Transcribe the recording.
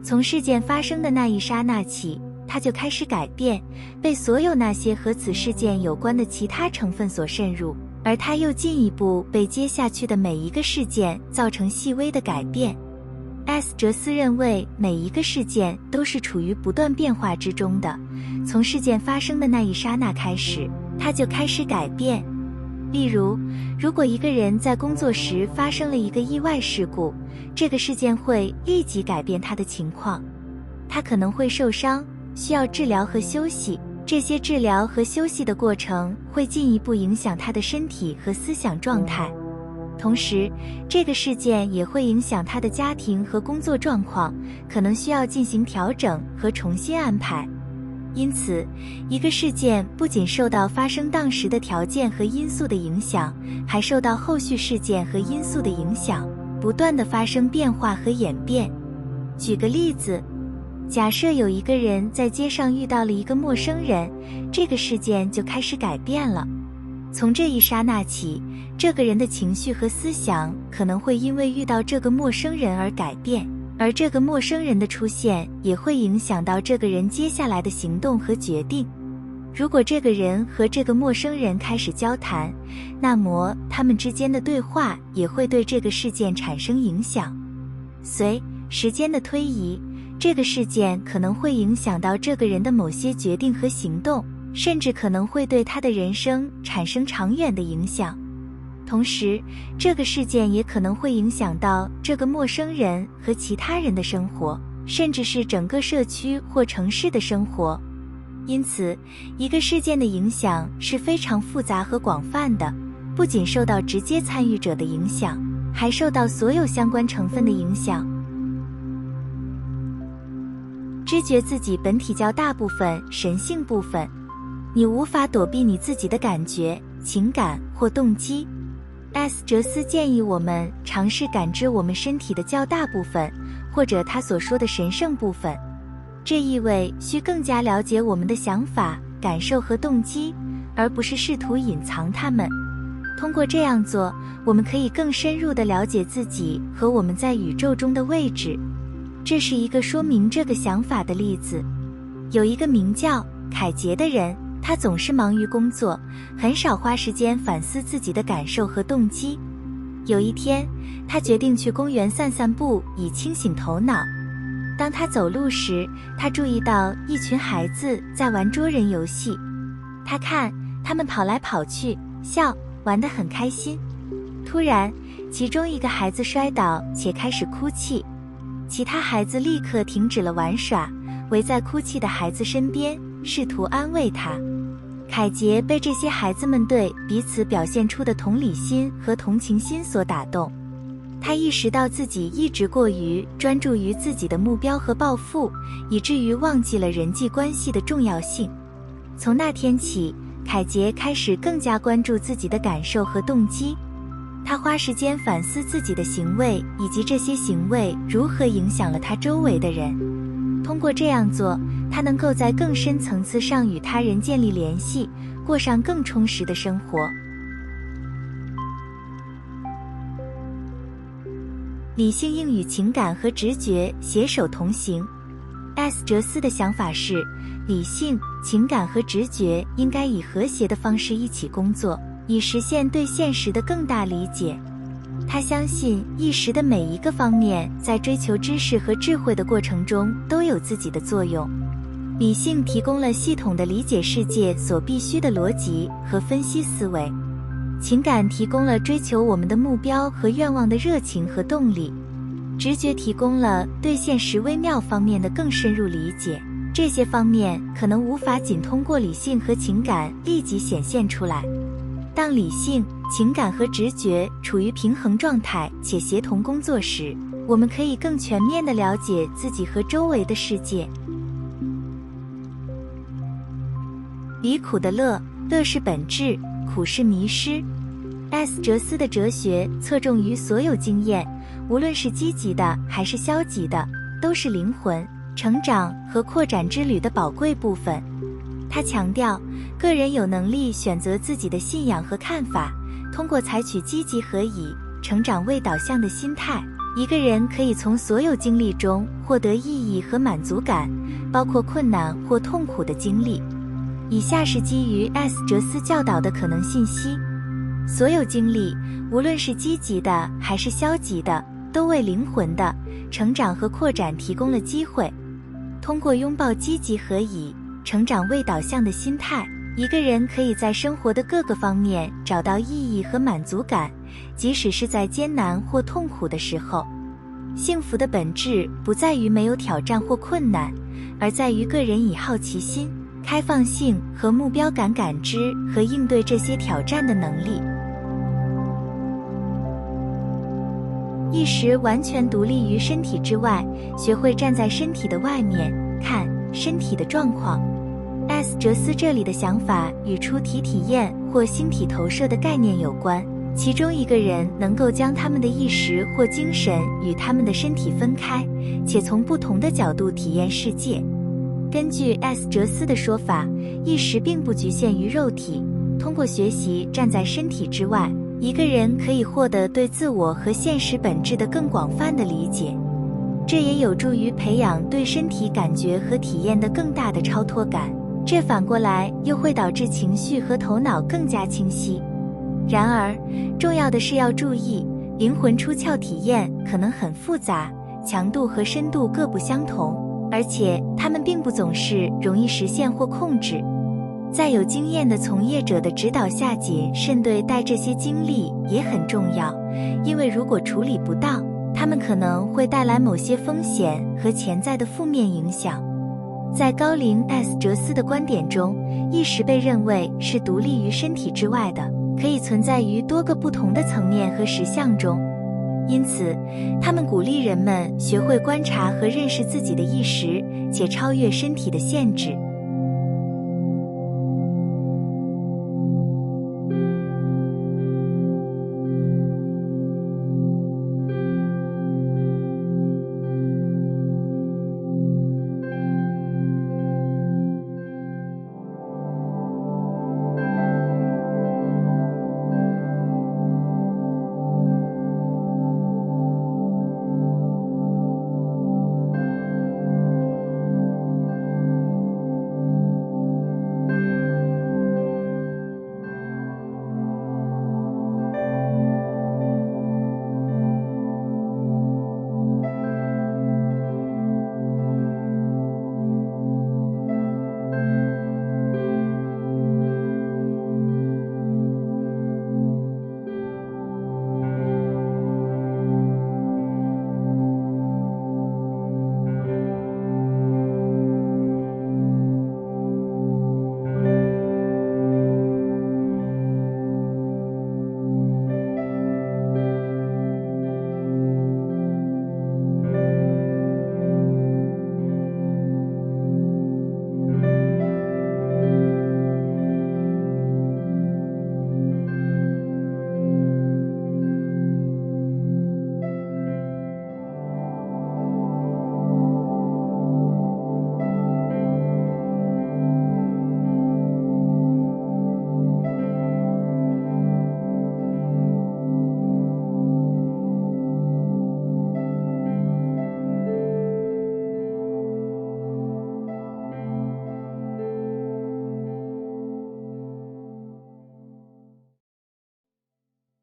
从事件发生的那一刹那起，它就开始改变，被所有那些和此事件有关的其他成分所渗入，而它又进一步被接下去的每一个事件造成细微的改变。哲斯认为每一个事件都是处于不断变化之中的，从事件发生的那一刹那开始，它就开始改变。例如，如果一个人在工作时发生了一个意外事故，这个事件会立即改变他的情况。他可能会受伤，需要治疗和休息，这些治疗和休息的过程会进一步影响他的身体和思想状态。同时，这个事件也会影响他的家庭和工作状况，可能需要进行调整和重新安排。因此，一个事件不仅受到发生当时的条件和因素的影响，还受到后续事件和因素的影响，不断地发生变化和演变。举个例子，假设有一个人在街上遇到了一个陌生人，这个事件就开始改变了。从这一刹那起，这个人的情绪和思想可能会因为遇到这个陌生人而改变，而这个陌生人的出现也会影响到这个人接下来的行动和决定。如果这个人和这个陌生人开始交谈，那么他们之间的对话也会对这个事件产生影响。随时间的推移，这个事件可能会影响到这个人的某些决定和行动，甚至可能会对他的人生产生长远的影响。同时，这个事件也可能会影响到这个陌生人和其他人的生活，甚至是整个社区或城市的生活。因此，一个事件的影响是非常复杂和广泛的，不仅受到直接参与者的影响，还受到所有相关成分的影响。知觉自己本体较大部分神性部分，你无法躲避你自己的感觉、情感或动机。哲斯建议我们尝试感知我们身体的较大部分，或者他所说的神圣部分。这意味需更加了解我们的想法、感受和动机，而不是试图隐藏它们。通过这样做，我们可以更深入地了解自己和我们在宇宙中的位置。这是一个说明这个想法的例子。有一个名叫凯杰的人，他总是忙于工作，很少花时间反思自己的感受和动机。有一天，他决定去公园散散步，以清醒头脑。当他走路时，他注意到一群孩子在玩捉人游戏。他看他们跑来跑去，笑，玩得很开心。突然，其中一个孩子摔倒且开始哭泣，其他孩子立刻停止了玩耍，围在哭泣的孩子身边，试图安慰他。凯杰被这些孩子们对彼此表现出的同理心和同情心所打动，他意识到自己一直过于专注于自己的目标和抱负，以至于忘记了人际关系的重要性。从那天起，凯杰开始更加关注自己的感受和动机，他花时间反思自己的行为，以及这些行为如何影响了他周围的人。通过这样做，他能够在更深层次上与他人建立联系，过上更充实的生活。理性应与情感和直觉携手同行。哲斯的想法是，理性、情感和直觉应该以和谐的方式一起工作，以实现对现实的更大理解。他相信意识的每一个方面在追求知识和智慧的过程中都有自己的作用。理性提供了系统的理解世界所必须的逻辑和分析思维，情感提供了追求我们的目标和愿望的热情和动力，直觉提供了对现实微妙方面的更深入理解。这些方面可能无法仅通过理性和情感立即显现出来。当理性、情感和直觉处于平衡状态且协同工作时，我们可以更全面地了解自己和周围的世界。离苦的乐，乐是本质，苦是迷失。哲斯的哲学侧重于所有经验，无论是积极的还是消极的，都是灵魂、成长和扩展之旅的宝贵部分。他强调，个人有能力选择自己的信仰和看法，通过采取积极和以成长为导向的心态，一个人可以从所有经历中获得意义和满足感，包括困难或痛苦的经历。以下是基于 S 哲斯教导的可能信息：所有经历，无论是积极的还是消极的，都为灵魂的成长和扩展提供了机会。通过拥抱积极和以成长为导向的心态，一个人可以在生活的各个方面找到意义和满足感，即使是在艰难或痛苦的时候。幸福的本质不在于没有挑战或困难，而在于个人以好奇心、开放性和目标感感知和应对这些挑战的能力。意识完全独立于身体之外，学会站在身体的外面，看身体的状况。S 哲斯这里的想法与出体体验或星体投射的概念有关，其中一个人能够将他们的意识或精神与他们的身体分开，且从不同的角度体验世界。根据 S 哲斯的说法，意识并不局限于肉体，通过学习站在身体之外，一个人可以获得对自我和现实本质的更广泛的理解，这也有助于培养对身体感觉和体验的更大的超脱感，这反过来又会导致情绪和头脑更加清晰。然而，重要的是要注意，灵魂出窍体验可能很复杂，强度和深度各不相同，而且它们并不总是容易实现或控制。在有经验的从业者的指导下，谨慎对待这些经历也很重要，因为如果处理不当，它们可能会带来某些风险和潜在的负面影响。在高龄 S 哲斯的观点中，意识被认为是独立于身体之外的，可以存在于多个不同的层面和实相中。因此，他们鼓励人们学会观察和认识自己的意识，且超越身体的限制。